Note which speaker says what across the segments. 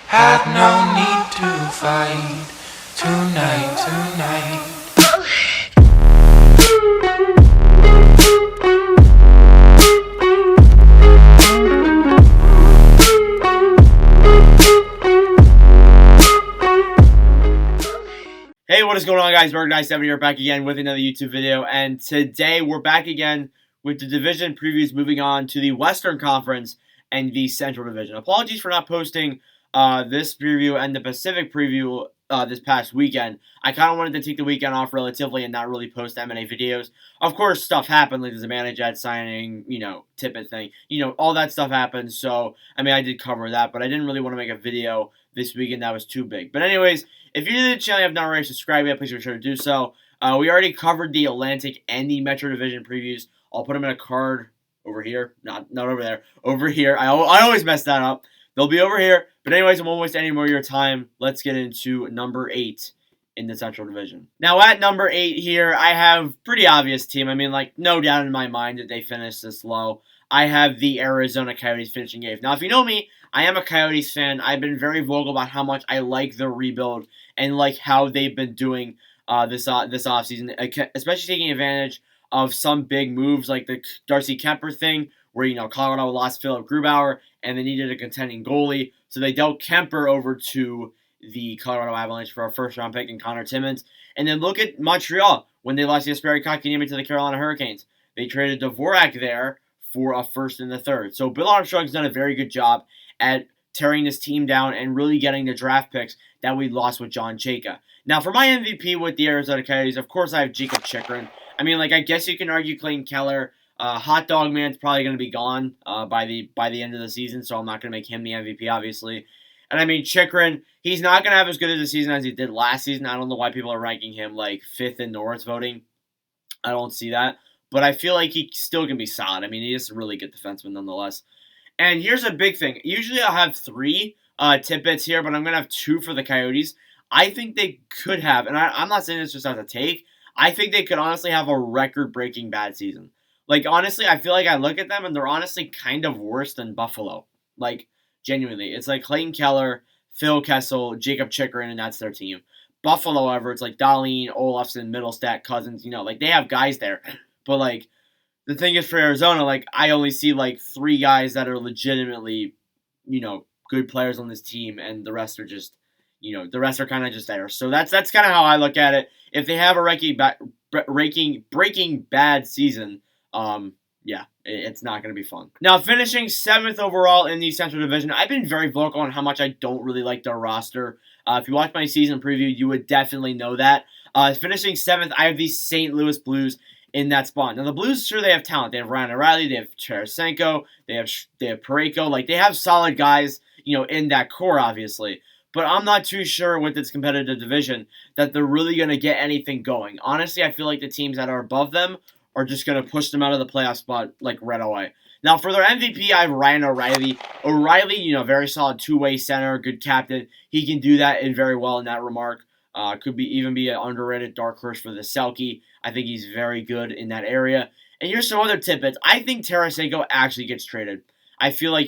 Speaker 1: Had no need to fight tonight.
Speaker 2: Hey, what is going on, guys? Berg97 here, back again with another YouTube video, and today we're back again with the division previews, moving on to the Western Conference and the Central Division. Apologies for not posting this preview and the Pacific preview this past weekend. I kind of wanted to take the weekend off relatively and not really post M&A videos. Of course, stuff happened, like the Zibanejad signing, Tippett thing, all that stuff happened. So, I did cover that, but I didn't really want to make a video this weekend that was too big. But anyways, if you're new to the channel and have not already subscribed yet, please be sure to do so. We already covered the Atlantic and the Metro Division previews. I'll put them in a card over here. Not over there. Over here. I always mess that up. They'll be over here. But anyways, I won't waste any more of your time. Let's get into number 8 in the Central Division. Now, at number 8 here, I have pretty obvious team. No doubt in my mind that they finished this low. I have the Arizona Coyotes finishing 8th. Now, if you know me, I am a Coyotes fan. I've been very vocal about how much I like the rebuild and like how they've been doing this offseason, especially taking advantage of some big moves like the Darcy Kemper thing, where Colorado lost Philip Grubauer and they needed a contending goalie, so they dealt Kemper over to the Colorado Avalanche for a first-round pick in Connor Timmins. And then look at Montreal when they lost Jesperi Kotkaniemi to the Carolina Hurricanes. They traded Dvorak there for a first and the third. So Bill Armstrong's done a very good job at tearing this team down and really getting the draft picks that we lost with John Chayka. Now, for my MVP with the Arizona Coyotes, of course I have Jakob Chychrun. I guess you can argue Clayton Keller. Hot Dog Man's probably going to be gone by the end of the season, so I'm not going to make him the MVP, obviously. And Chychrun, he's not going to have as good of a season as he did last season. I don't know why people are ranking him like 5th in Norris voting. I don't see that. But I feel like he still can be solid. He is a really good defenseman nonetheless. And here's a big thing. Usually I'll have 3 tidbits here, but I'm going to have 2 for the Coyotes. I think they could have, and I'm not saying this just as a take, I think they could honestly have a record-breaking bad season. Honestly, I feel like I look at them, and they're honestly kind of worse than Buffalo. Genuinely. It's like Clayton Keller, Phil Kessel, Jakob Chychrun, and that's their team. Buffalo, however, it's like Dahlin, Olofsson, Middlestat, Cousins, they have guys there. But, the thing is for Arizona, I only see, 3 guys that are legitimately, good players on this team, and the rest are just, the rest are kind of just there. So that's kind of how I look at it. If they have a breaking bad season, it's not going to be fun. Now, finishing 7th overall in the Central Division, I've been very vocal on how much I don't really like their roster. If you watch my season preview, you would definitely know that. Finishing 7th, I have the St. Louis Blues in that spot. Now, the Blues, sure, they have talent. They have Ryan O'Reilly, they have Tarasenko, they have Parayko. They have solid guys, in that core, obviously. But I'm not too sure with this competitive division that they're really going to get anything going. Honestly, I feel like the teams that are above them are just going to push them out of the playoff spot, right away. Now, for their MVP, I have Ryan O'Reilly. O'Reilly, very solid two-way center, good captain. He can do that very well in that remark. Could even be an underrated dark horse for the Selke. I think he's very good in that area. And here's some other tidbits. I think Tarasenko actually gets traded. I feel like,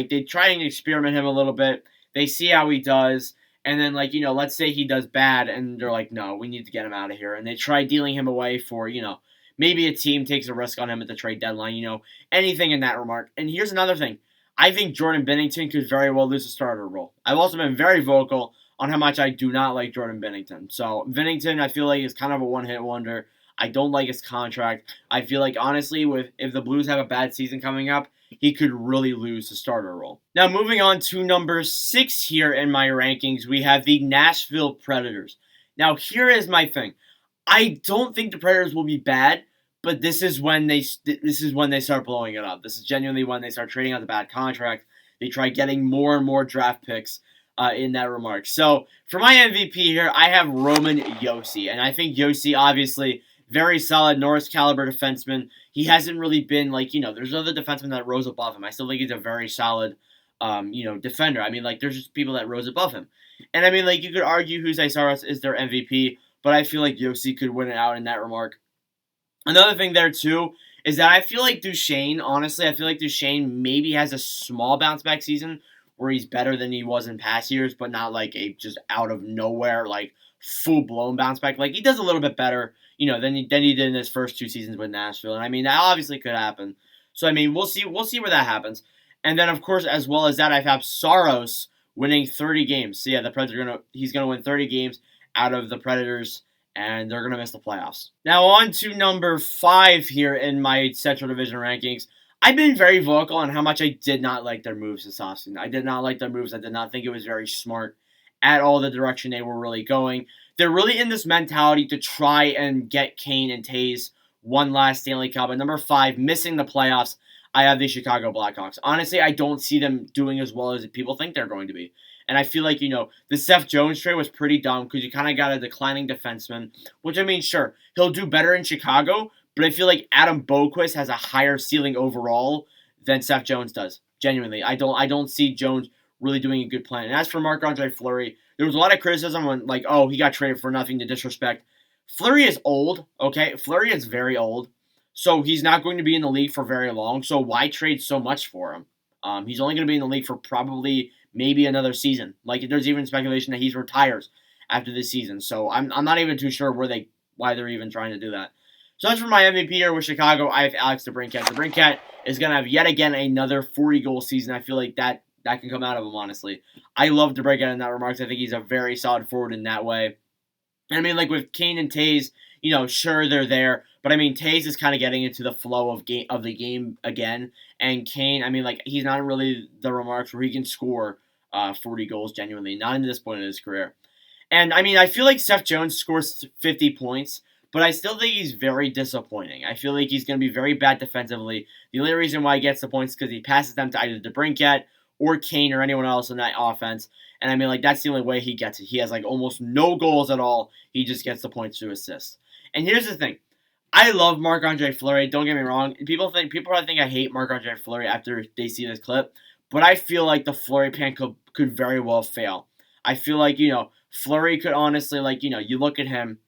Speaker 2: they try and experiment him a little bit. They see how he does. And then, let's say he does bad, and they're like, no, we need to get him out of here. And they try dealing him away for, maybe a team takes a risk on him at the trade deadline, anything in that remark. And here's another thing. I think Jordan Binnington could very well lose a starter role. I've also been very vocal on how much I do not like Jordan Binnington. So, Binnington, I feel like, is kind of a one-hit wonder. I don't like his contract. I feel like, honestly, if the Blues have a bad season coming up, he could really lose the starter role. Now, moving on to number 6 here in my rankings, we have the Nashville Predators. Now, here is my thing. I don't think the Predators will be bad, but this is when they start blowing it up. This is genuinely when they start trading out the bad contract. They try getting more and more draft picks in that remark. So, for my MVP here, I have Roman Josi. And I think Josi, obviously, very solid Norris caliber defenseman. He hasn't really been there's other defensemen that rose above him. I still think he's a very solid, defender. There's just people that rose above him. And you could argue Jose Saros is their MVP, but I feel like Josi could win it out in that remark. Another thing there, too, is that I feel like Duchesne, honestly, maybe has a small bounce-back season where he's better than he was in past years, but not like a just out of nowhere, like full blown bounce back. Like he does a little bit better, than he did in his first 2 seasons with Nashville. And I mean, that obviously could happen. So I mean, we'll see where that happens. And then of course, as well as that, I have Saros winning 30 games. So yeah, the Predators he's gonna win 30 games out of the Predators, and they're gonna miss the playoffs. Now on to number 5 here in my Central Division rankings. I've been very vocal on how much I did not like their moves this offseason. I did not like their moves. I did not think it was very smart at all the direction they were really going. They're really in this mentality to try and get Kane and Taves one last Stanley Cup. At number 5, missing the playoffs, I have the Chicago Blackhawks. Honestly, I don't see them doing as well as people think they're going to be. And I feel like, the Seth Jones trade was pretty dumb because you kind of got a declining defenseman, which I mean, sure, he'll do better in Chicago, but I feel like Adam Boquist has a higher ceiling overall than Seth Jones does. Genuinely, I don't see Jones really doing a good plan. And as for Marc-Andre Fleury, there was a lot of criticism on like, oh, he got traded for nothing to disrespect. Fleury is old, okay? Fleury is very old, so he's not going to be in the league for very long. So why trade so much for him? He's only going to be in the league for probably maybe another season. Like there's even speculation that he retires after this season. So I'm not even too sure why they're even trying to do that. So as for my MVP here with Chicago, I have Alex DeBrincat. DeBrincat is going to have yet again another 40-goal season. I feel like that can come out of him, honestly. I love DeBrincat in that remarks. I think he's a very solid forward in that way. And I mean, like with Kane and Taves, sure they're there, but I mean Taves is kind of getting into the flow of the game again, and Kane, I mean, like he's not really the remarks where he can score 40 goals genuinely, not in this point in his career. And I mean, I feel like Seth Jones scores 50 points, but I still think he's very disappointing. I feel like he's going to be very bad defensively. The only reason why he gets the points is because he passes them to either DeBrincat or Kane or anyone else in that offense. And I mean, like, that's the only way he gets it. He has, like, almost no goals at all. He just gets the points through assists. And here's the thing. I love Marc-Andre Fleury. Don't get me wrong. People probably think I hate Marc-Andre Fleury after they see this clip. But I feel like the Fleury plan could very well fail. I feel like, Fleury could honestly, like, you look at him.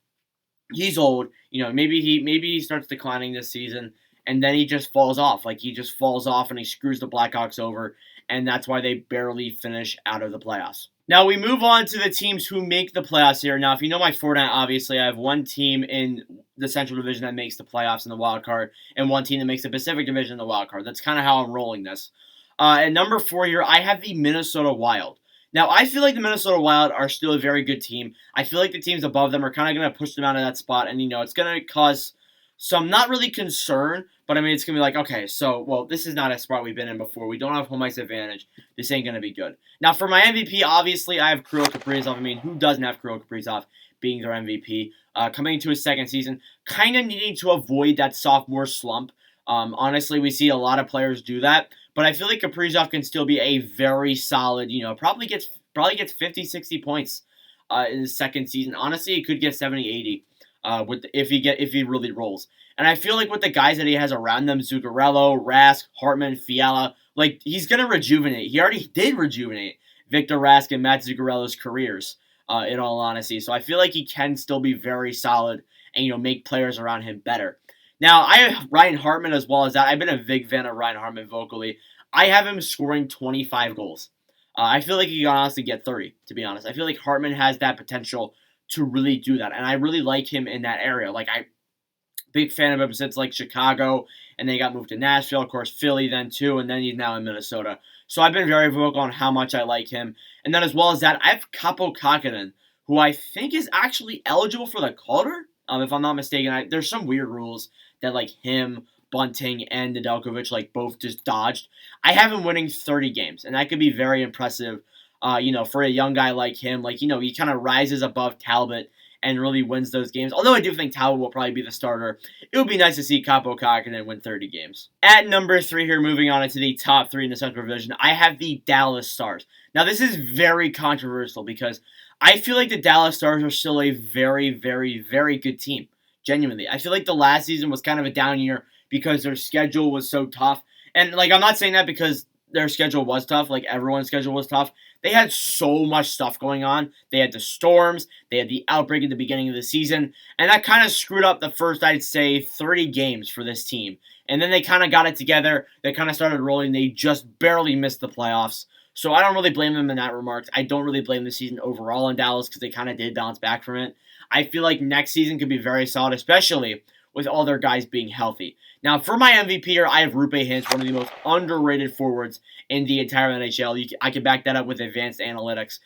Speaker 2: He's old. Maybe he starts declining this season. And then he just falls off. Like, he just falls off and he screws the Blackhawks over. And that's why they barely finish out of the playoffs. Now, we move on to the teams who make the playoffs here. Now, if you know my format, obviously, I have one team in the Central Division that makes the playoffs in the wild card, and one team that makes the Pacific Division in the wild card. That's kind of how I'm rolling this. At number 4 here, I have the Minnesota Wild. Now, I feel like the Minnesota Wild are still a very good team. I feel like the teams above them are kind of going to push them out of that spot, and, it's going to cause some not really concern, but I mean, it's going to be like, okay, so, this is not a spot we've been in before. We don't have home ice advantage. This ain't going to be good. Now, for my MVP, obviously, I have Kirill Kaprizov. I mean, who doesn't have Kirill Kaprizov being their MVP? Coming into his second season, kind of needing to avoid that sophomore slump. Honestly, we see a lot of players do that, but I feel like Kaprizov can still be a very solid, probably gets 50, 60 points in his second season. Honestly, he could get 70, 80. If he really rolls. And I feel like with the guys that he has around them, Zuccarello, Rask, Hartman, Fiala, like he's gonna rejuvenate. He already did rejuvenate Victor Rask and Matt Zuccarello's careers, in all honesty. So I feel like he can still be very solid and make players around him better. Now I have Ryan Hartman as well as that. I've been a big fan of Ryan Hartman vocally. I have him scoring 25 goals. I feel like he can honestly get 30, to be honest. I feel like Hartman has that potential to really do that. And I really like him in that area. Like, big fan of him since, like, Chicago, and then he got moved to Nashville, of course, Philly then, too, and then he's now in Minnesota. So I've been very vocal on how much I like him. And then as well as that, I have Kaapo Kähkönen, who I think is actually eligible for the Calder, if I'm not mistaken. There's some weird rules that, like, him, Bunting, and Nedeljkovic, like, both just dodged. I have him winning 30 games, and that could be very impressive. For a young guy like him, like, he kind of rises above Talbot and really wins those games. Although I do think Talbot will probably be the starter, it would be nice to see Kaapo Kähkönen win 30 games. At number 3 here, moving on into the top 3 in the Central Division, I have the Dallas Stars. Now, this is very controversial because I feel like the Dallas Stars are still a very, very, very good team. Genuinely. I feel like the last season was kind of a down year because their schedule was so tough. And, like, I'm not saying that because their schedule was tough, like everyone's schedule was tough. They had so much stuff going on. They had the storms, they had the outbreak at the beginning of the season, and that kind of screwed up the first, I'd say, 30 games for this team. And then they kind of got it together. They kind of started rolling. They just barely missed the playoffs. So I don't really blame them in that remarks. I don't really blame the season overall in Dallas because they kind of did bounce back from it. I feel like next season could be very solid, especially with all their guys being healthy. Now, for my MVP here, I have Rupe Hintz, one of the most underrated forwards in the entire NHL. I can back that up with advanced analytics.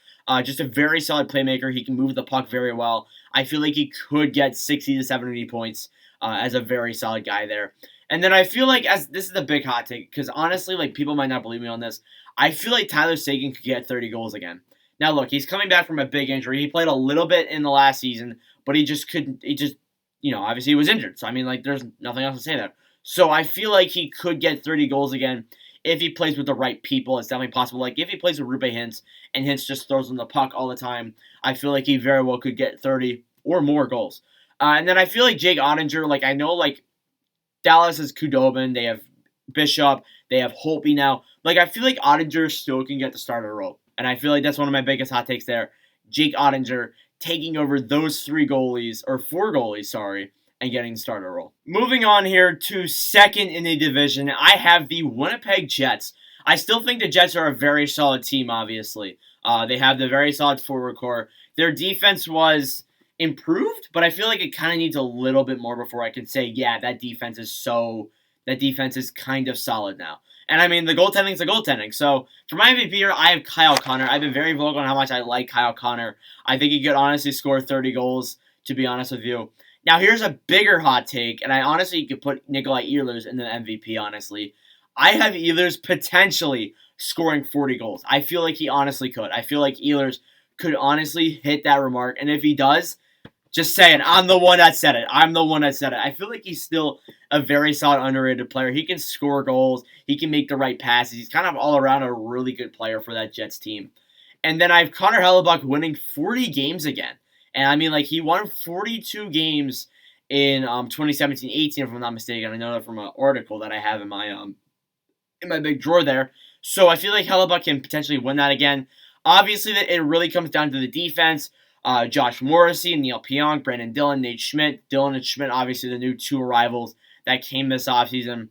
Speaker 2: Just a very solid playmaker. He can move the puck very well. I feel like he could get 60 to 70 points as a very solid guy there. And then I feel like, as this is a big hot take, because honestly, like, people might not believe me on this, I feel like Tyler Seguin could get 30 goals again. Now, look, he's coming back from a big injury. He played a little bit in the last season, but he just couldn't. Obviously he was injured. So, I mean, like, there's nothing else to say there. So, I feel like he could get 30 goals again if he plays with the right people. It's definitely possible. Like, if he plays with Rupe Hintz and Hintz just throws him the puck all the time, I feel like he very well could get 30 or more goals. And then I feel like Jake Ottinger, like, I know, like, Dallas has Kudobin, they have Bishop, they have Holtby now. Like, I feel like Ottinger still can get the starter role. And I feel like that's one of my biggest hot takes there. Jake Ottinger taking over those four goalies, and getting the starter role. Moving on here to second in the division, I have the Winnipeg Jets. I still think the Jets are a very solid team, obviously. They have the very solid forward core. Their defense was improved, but I feel like it kind of needs a little bit more before I can say, yeah, that defense is kind of solid now. And I mean, the goaltending is the goaltending. So for my MVP here, I have Kyle Connor. I've been very vocal on how much I like Kyle Connor. I think he could honestly score 30 goals, to be honest with you. Now, here's a bigger hot take, and I honestly could put Nikolai Ehlers in the MVP, honestly. I have Ehlers potentially scoring 40 goals. I feel like he honestly could. I feel like Ehlers could honestly hit that remark, and if he does, just saying, I'm the one that said it. I feel like he's still a very solid, underrated player. He can score goals. He can make the right passes. He's kind of all around a really good player for that Jets team. And then I have Connor Hellebuyck winning 40 games again. And I mean, like, he won 42 games in 2017-18, if I'm not mistaken. I know that from an article that I have in my big drawer there. So I feel like Hellebuyck can potentially win that again. Obviously, that it really comes down to the defense. Josh Morrissey, Neil Pionk, Brandon Dillon, Nate Schmidt. Dillon and Schmidt, obviously, the new two arrivals that came this offseason.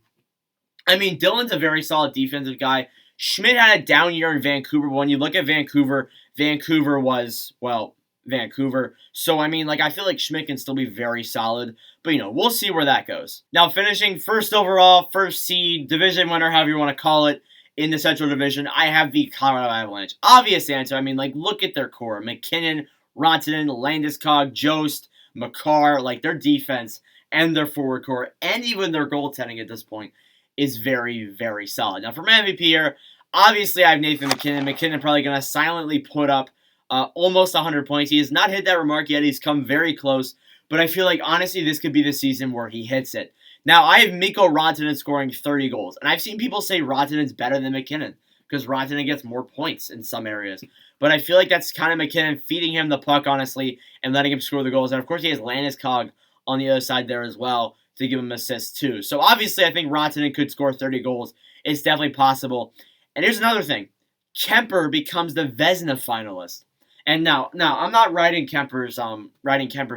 Speaker 2: I mean, Dillon's a very solid defensive guy. Schmidt had a down year in Vancouver. But when you look at Vancouver, Vancouver was, well, Vancouver. So, I mean, like, I feel like Schmidt can still be very solid. But, we'll see where that goes. Now, finishing first overall, first seed, division winner, however you want to call it, in the Central Division, I have the Colorado Avalanche. Obvious answer. I mean, like, look at their core. McKinnon, Rantanen, Landeskog, Jost, Makar, like, their defense and their forward core, and even their goaltending at this point is very, very solid. Now, for my MVP here, obviously I have Nathan McKinnon. McKinnon probably going to silently put up almost 100 points. He has not hit that remark yet. He's come very close, but I feel like, honestly, this could be the season where he hits it. Now, I have Mikko Rantanen scoring 30 goals, and I've seen people say Rantanen's better than McKinnon because Rantanen gets more points in some areas. But I feel like that's kind of McKinnon feeding him the puck, honestly, and letting him score the goals. And, of course, he has Landeskog on the other side there as well to give him assists, too. So, obviously, I think Rantanen could score 30 goals. It's definitely possible. And here's another thing. Kemper becomes the Vezina finalist. And now, I'm not riding Kemper's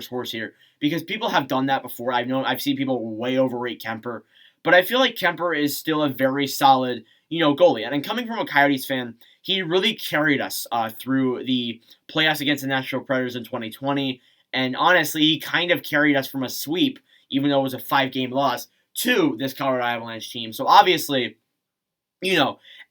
Speaker 2: horse here because people have done that before. I've seen people way overrate Kemper. But I feel like Kemper is still a very solid, goalie. And coming from a Coyotes fan, he really carried us through the playoffs against the Nashville Predators in 2020. And honestly, he kind of carried us from a sweep, even though it was a 5-game loss, to this Colorado Avalanche team. So obviously,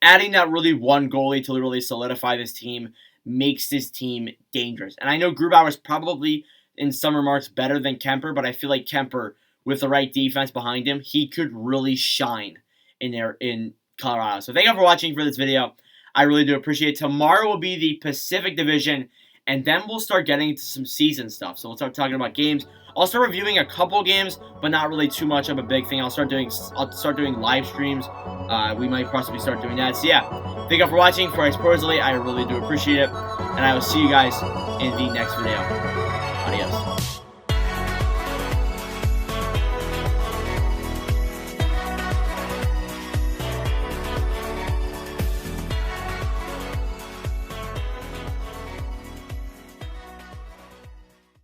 Speaker 2: adding that really one goalie to really solidify this team makes this team dangerous. And I know Grubauer is probably, in some remarks, better than Kemper, but I feel like Kemper, with the right defense behind him, he could really shine in Colorado. So thank you for watching for this video. I really do appreciate it. Tomorrow will be the Pacific Division, and then we'll start getting into some season stuff. So we'll start talking about games. I'll start reviewing a couple games, but not really too much of a big thing. I'll start doing live streams. We might possibly start doing that. So yeah, thank you for watching. For Supposedly, I really do appreciate it, and I will see you guys in the next video.